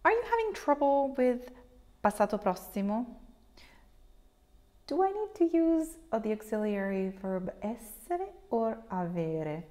Are you having trouble with passato prossimo? Do I need to use the auxiliary verb essere or avere?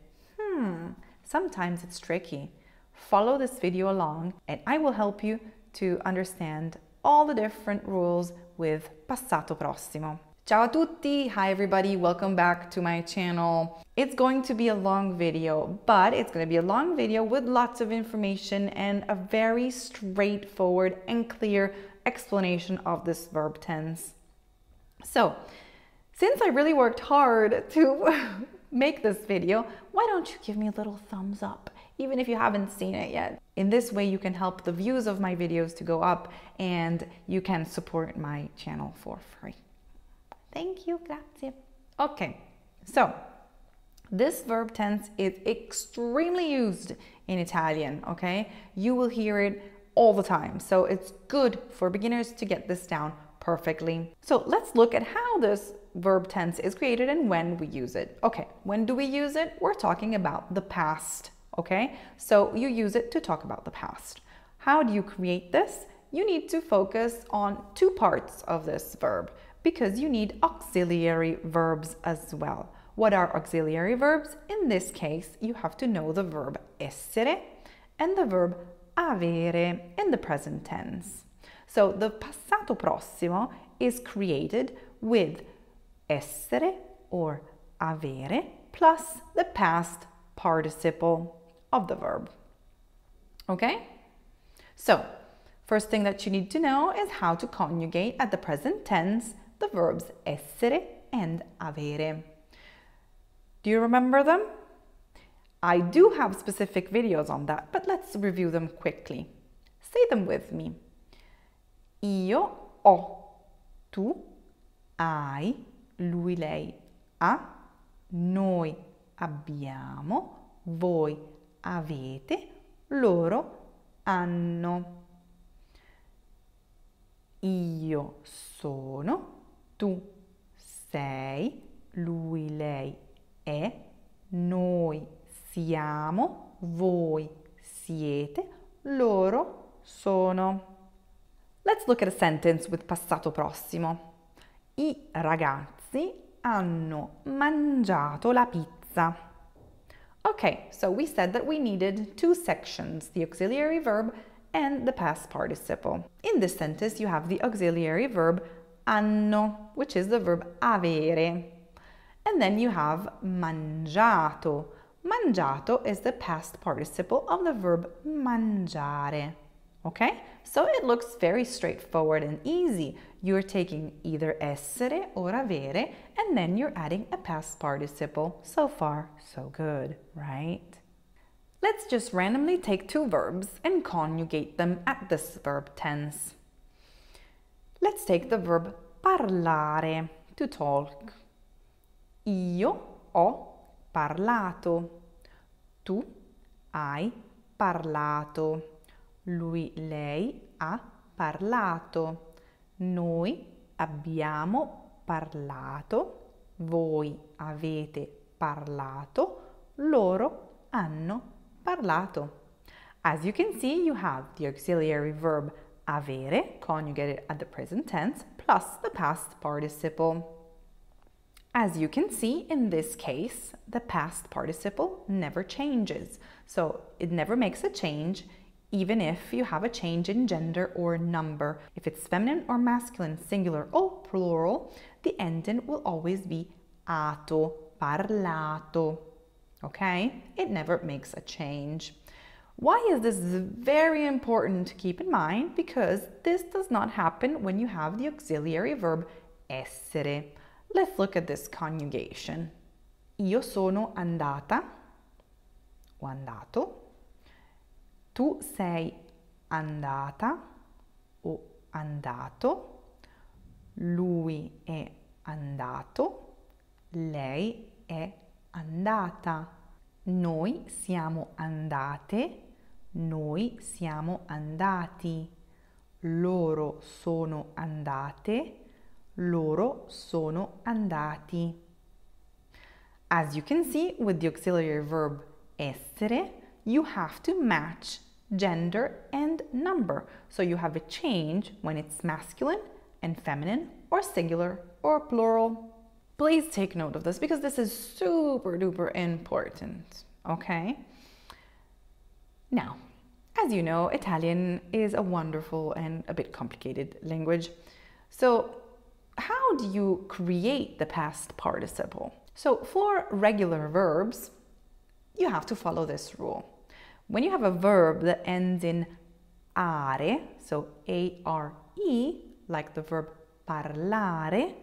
Sometimes it's tricky. Follow this video along and I will help you to understand all the different rules with passato prossimo. Ciao a tutti! Hi everybody, welcome back to my channel. It's going to be a long video, but it's going to be a long video with lots of information and a very straightforward and clear explanation of this verb tense. So, since I really worked hard to make this video, why don't you give me a little thumbs up, even if you haven't seen it yet. In this way, you can help the views of my videos to go up and you can support my channel for free. Thank you, grazie. Okay, so this verb tense is extremely used in Italian, okay? You will hear it all the time, so it's good for beginners to get this down perfectly. So let's look at how this verb tense is created and when we use it. Okay, when do we use it? We're talking about the past, okay? So you use it to talk about the past. How do you create this? You need to focus on two parts of this verb because you need auxiliary verbs as well. What are auxiliary verbs? In this case, you have to know the verb essere and the verb avere in the present tense. So the passato prossimo is created with essere or avere plus the past participle of the verb. Okay? So, first thing that you need to know is how to conjugate at the present tense the verbs essere and avere. Do you remember them? I do have specific videos on that, but let's review them quickly. Say them with me. Io ho, tu hai, lui, lei ha, noi abbiamo, voi avete, loro hanno. Io sono, tu sei, lui, lei è, noi siamo, voi siete, loro sono. Let's look at a sentence with passato prossimo. I ragazzi hanno mangiato la pizza. Okay, so we said that we needed two sections, the auxiliary verb and the past participle. In this sentence, you have the auxiliary verb hanno, which is the verb avere. And then you have mangiato. Mangiato is the past participle of the verb mangiare. Okay, so it looks very straightforward and easy. You're taking either essere or avere, and then you're adding a past participle. So far, so good, right? Let's just randomly take two verbs and conjugate them at this verb tense. Let's take the verb parlare, to talk. Io ho parlato. Tu hai parlato. Lui, lei ha parlato. Noi abbiamo parlato. Voi avete parlato. Loro hanno parlato. As you can see, you have the auxiliary verb avere, conjugated at the present tense, plus the past participle. As you can see, in this case, the past participle never changes. So it never makes a change, even if you have a change in gender or number. If it's feminine or masculine, singular or plural, the ending will always be ato, parlato. Okay? It never makes a change. Why is this very important to keep in mind? Because this does not happen when you have the auxiliary verb essere. Let's look at this conjugation. Io sono andata, o andato. Tu sei andata, o andato. Lui è andato, lei è andata. Noi siamo andate, noi siamo andati. Loro sono andate, loro sono andati. As you can see, with the auxiliary verb essere, you have to match gender, and number. So you have a change when it's masculine and feminine, or singular or plural. Please take note of this because this is super duper important, okay? Now, as you know, Italian is a wonderful and a bit complicated language. So how do you create the past participle? So for regular verbs, you have to follow this rule. When you have a verb that ends in are, so A-R-E, like the verb parlare,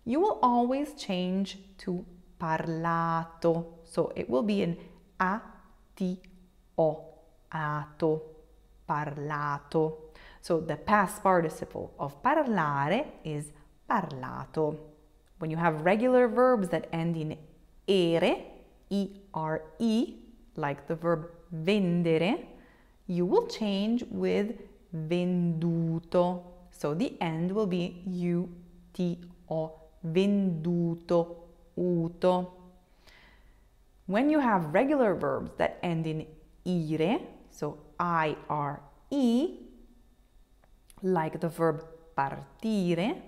you will always change to parlato. So it will be an A-T-O, ato, parlato. So the past participle of parlare is parlato. When you have regular verbs that end in ere, E-R-E, like the verb vendere, you will change with venduto. So the end will be U-T-O, venduto, uto. When you have regular verbs that end in ire, so I-R-E, like the verb partire,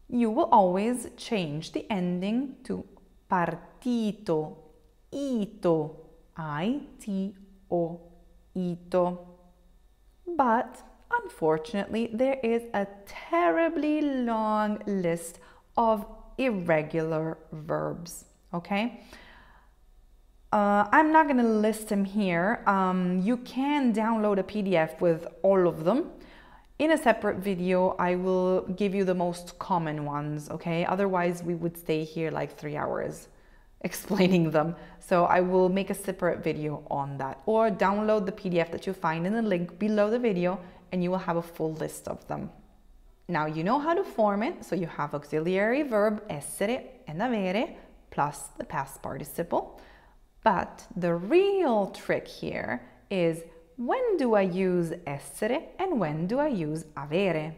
you will always change the ending to partito, ito, I-T-O, ito. But unfortunately, there is a terribly long list of irregular verbs, okay? I'm not going to list them here. You can download a PDF with all of them. In a separate video, I will give you the most common ones, okay? Otherwise, we would stay here like 3 hours explaining them. So I will make a separate video on that. Or download the PDF that you find in the link below the video and you will have a full list of them. Now you know how to form it. So you have auxiliary verb essere and avere plus the past participle. But the real trick here is, when do I use essere and when do I use avere?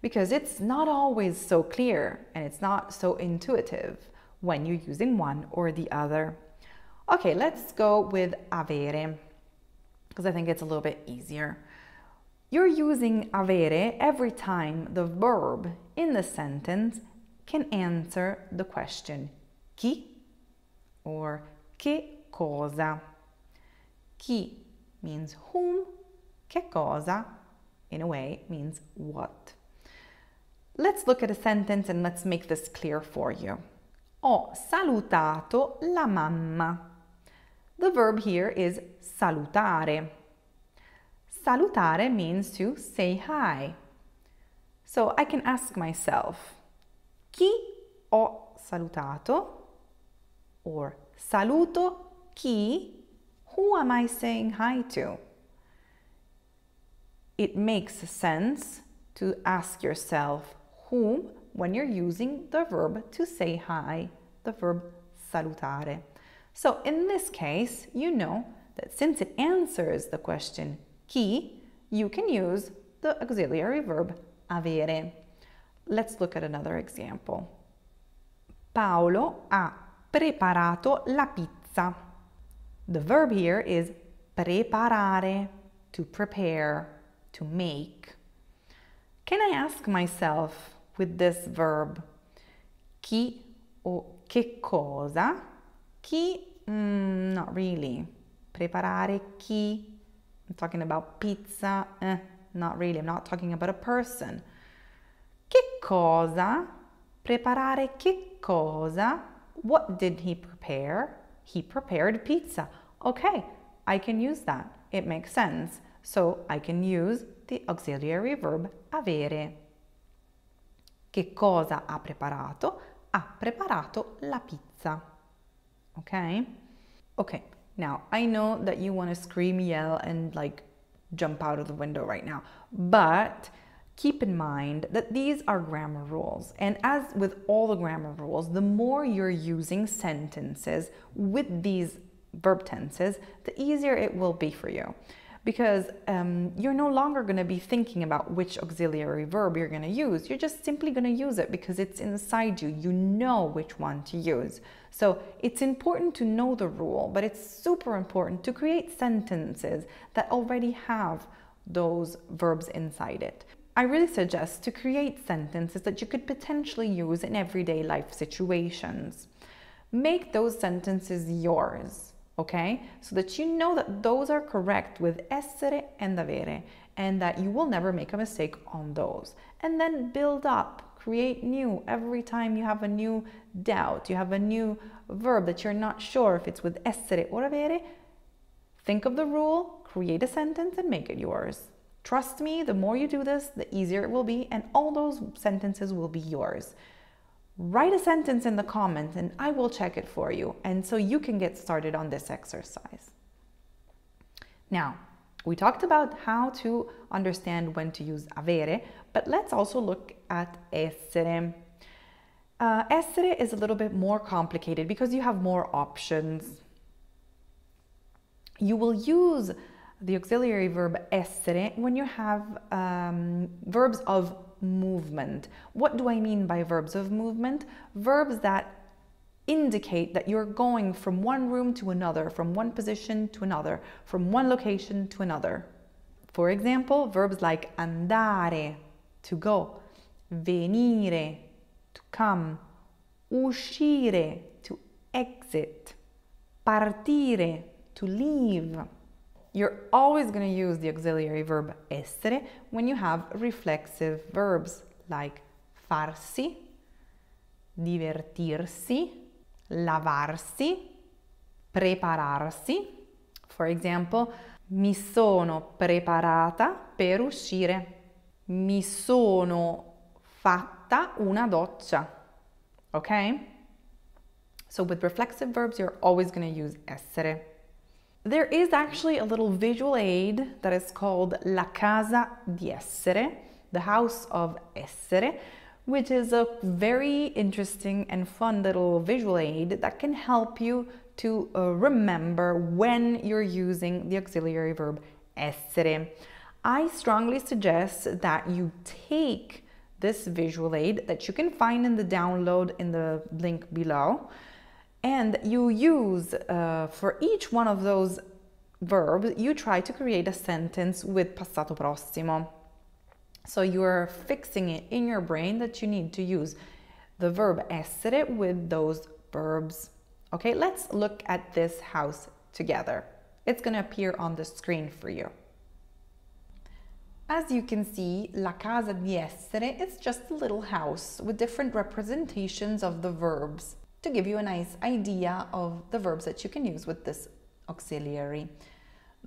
Because it's not always so clear and it's not so intuitive when you're using one or the other. Okay, let's go with avere because I think it's a little bit easier. You're using avere every time the verb in the sentence can answer the question chi or che cosa. Chi means whom, che cosa, in a way, means what. Let's look at a sentence and let's make this clear for you. Ho salutato la mamma. The verb here is salutare. Salutare means to say hi. So I can ask myself, chi ho salutato? Or saluto chi? Who am I saying hi to? It makes sense to ask yourself whom when you're using the verb to say hi, the verb salutare. So in this case, you know that since it answers the question chi, you can use the auxiliary verb avere. Let's look at another example. Paolo ha preparato la pizza. The verb here is preparare, to prepare, to make. Can I ask myself with this verb, chi o che cosa? Chi? Not really. Preparare chi? I'm talking about pizza. Not really. I'm not talking about a person. Che cosa? Preparare che cosa? What did he prepare? He prepared pizza. Okay, I can use that. It makes sense. So I can use the auxiliary verb avere. Che cosa ha preparato? Ha preparato la pizza. Okay? Okay, now I know that you want to scream, yell, and like jump out of the window right now, but keep in mind that these are grammar rules. And as with all the grammar rules, the more you're using sentences with these verb tenses, the easier it will be for you. because you're no longer going to be thinking about which auxiliary verb you're going to use. You're just simply going to use it because it's inside you. You know which one to use. So it's important to know the rule, but it's super important to create sentences that already have those verbs inside it. I really suggest to create sentences that you could potentially use in everyday life situations. Make those sentences yours, okay? So that you know that those are correct with essere and avere, and that you will never make a mistake on those. And then build up, create new. Every time you have a new doubt, you have a new verb that you're not sure if it's with essere or avere, think of the rule, create a sentence and make it yours. Trust me, the more you do this, the easier it will be, and all those sentences will be yours. Write a sentence in the comments and I will check it for you, and so you can get started on this exercise. Now, we talked about how to understand when to use avere, but let's also look at essere. Essere is a little bit more complicated because you have more options. You will use the auxiliary verb essere when you have verbs of movement. What do I mean by verbs of movement? Verbs that indicate that you're going from one room to another, from one position to another, from one location to another. For example, verbs like andare, to go, venire, to come, uscire, to exit, partire, to leave. You're always going to use the auxiliary verb essere when you have reflexive verbs like farsi, divertirsi, lavarsi, prepararsi. For example, mi sono preparata per uscire. Mi sono fatta una doccia. Okay? So with reflexive verbs, you're always going to use essere. There is actually a little visual aid that is called la casa di essere, the house of essere, which is a very interesting and fun little visual aid that can help you to remember when you're using the auxiliary verb essere. I strongly suggest that you take this visual aid that you can find in the download in the link below, and you use, for each one of those verbs, you try to create a sentence with passato prossimo. So you're fixing it in your brain that you need to use the verb essere with those verbs. Okay, let's look at this house together. It's going to appear on the screen for you. As you can see, la casa di essere is just a little house with different representations of the verbs, to give you a nice idea of the verbs that you can use with this auxiliary.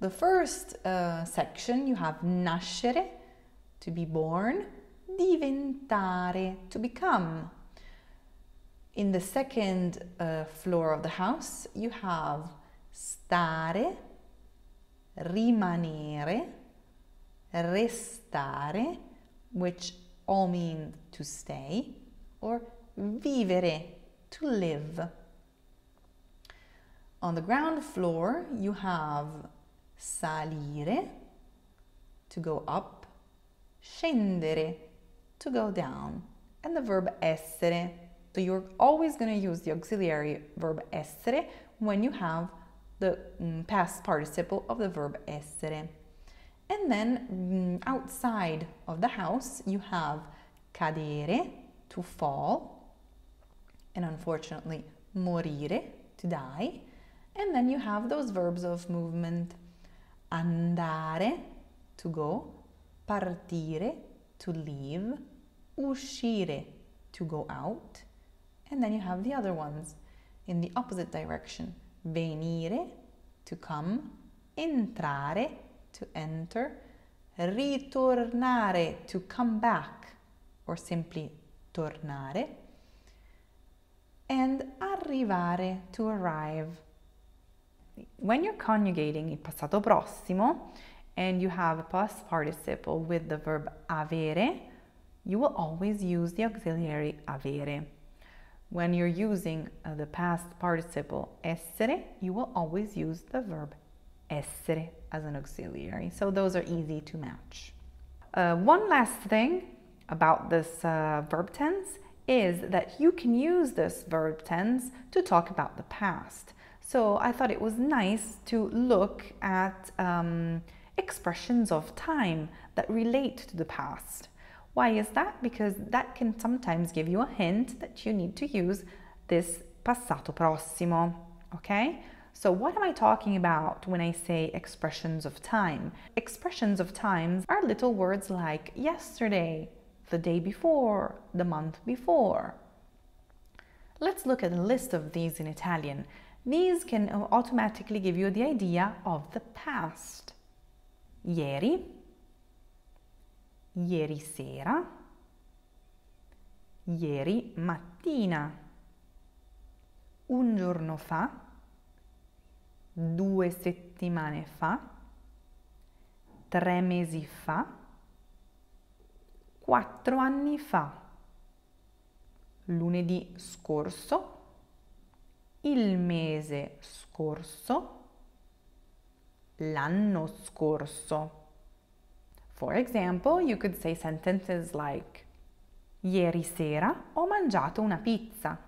The first section, you have nascere, to be born, diventare, to become. In the second floor of the house, you have stare, rimanere, restare, which all mean to stay, or vivere, to live. On the ground floor, you have salire, to go up, scendere, to go down, and the verb essere. So you're always going to use the auxiliary verb essere when you have the past participle of the verb essere. And then outside of the house, you have cadere, to fall, and unfortunately morire, to die. And then you have those verbs of movement: andare, to go, partire, to leave, uscire, to go out. And then you have the other ones in the opposite direction: venire, to come, entrare, to enter, ritornare, to come back, or simply tornare, and arrivare, to arrive. When you're conjugating il passato prossimo and you have a past participle with the verb avere, you will always use the auxiliary avere. When you're using the past participle essere, you will always use the verb essere as an auxiliary. So those are easy to match. One last thing about this verb tense is that you can use this verb tense to talk about the past. So I thought it was nice to look at expressions of time that relate to the past. Why is that? Because that can sometimes give you a hint that you need to use this passato prossimo, okay? So what am I talking about when I say expressions of time? Expressions of time are little words like yesterday, the day before, the month before. Let's look at a list of these in Italian. These can automatically give you the idea of the past. Ieri, ieri sera, ieri mattina, un giorno fa, 2 settimane fa, 3 mesi fa, 4 anni fa, lunedì scorso, il mese scorso, l'anno scorso. For example, you could say sentences like ieri sera ho mangiato una pizza.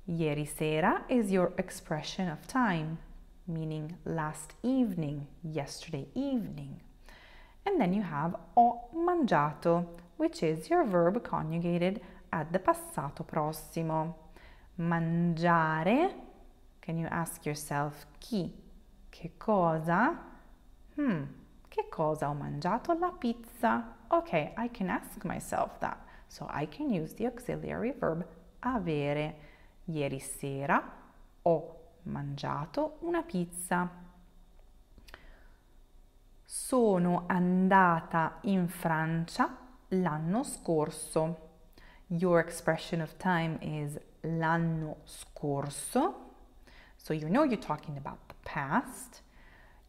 Ieri sera is your expression of time, meaning last evening, yesterday evening. And then you have ho mangiato, which is your verb conjugated at the passato prossimo. Mangiare, can you ask yourself chi? Che cosa? Che cosa ho mangiato? La pizza. Okay, I can ask myself that. So I can use the auxiliary verb avere. Ieri sera ho mangiato una pizza. Sono andata in Francia l'anno scorso. Your expression of time is l'anno scorso. So you know you're talking about the past.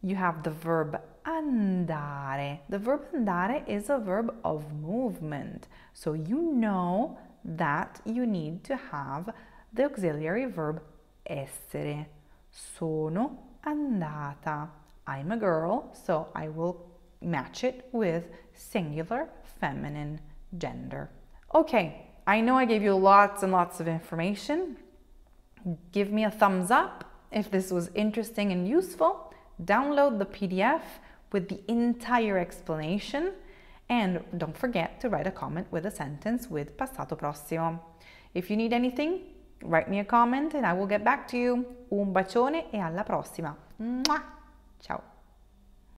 You have the verb andare. The verb andare is a verb of movement. So you know that you need to have the auxiliary verb essere. Sono andata. I'm a girl, so I will match it with singular feminine gender. Okay, I know I gave you lots and lots of information. Give me a thumbs up if this was interesting and useful. Download the PDF with the entire explanation, and don't forget to write a comment with a sentence with passato prossimo. If you need anything, write me a comment and I will get back to you. Un bacione e alla prossima. Ciao!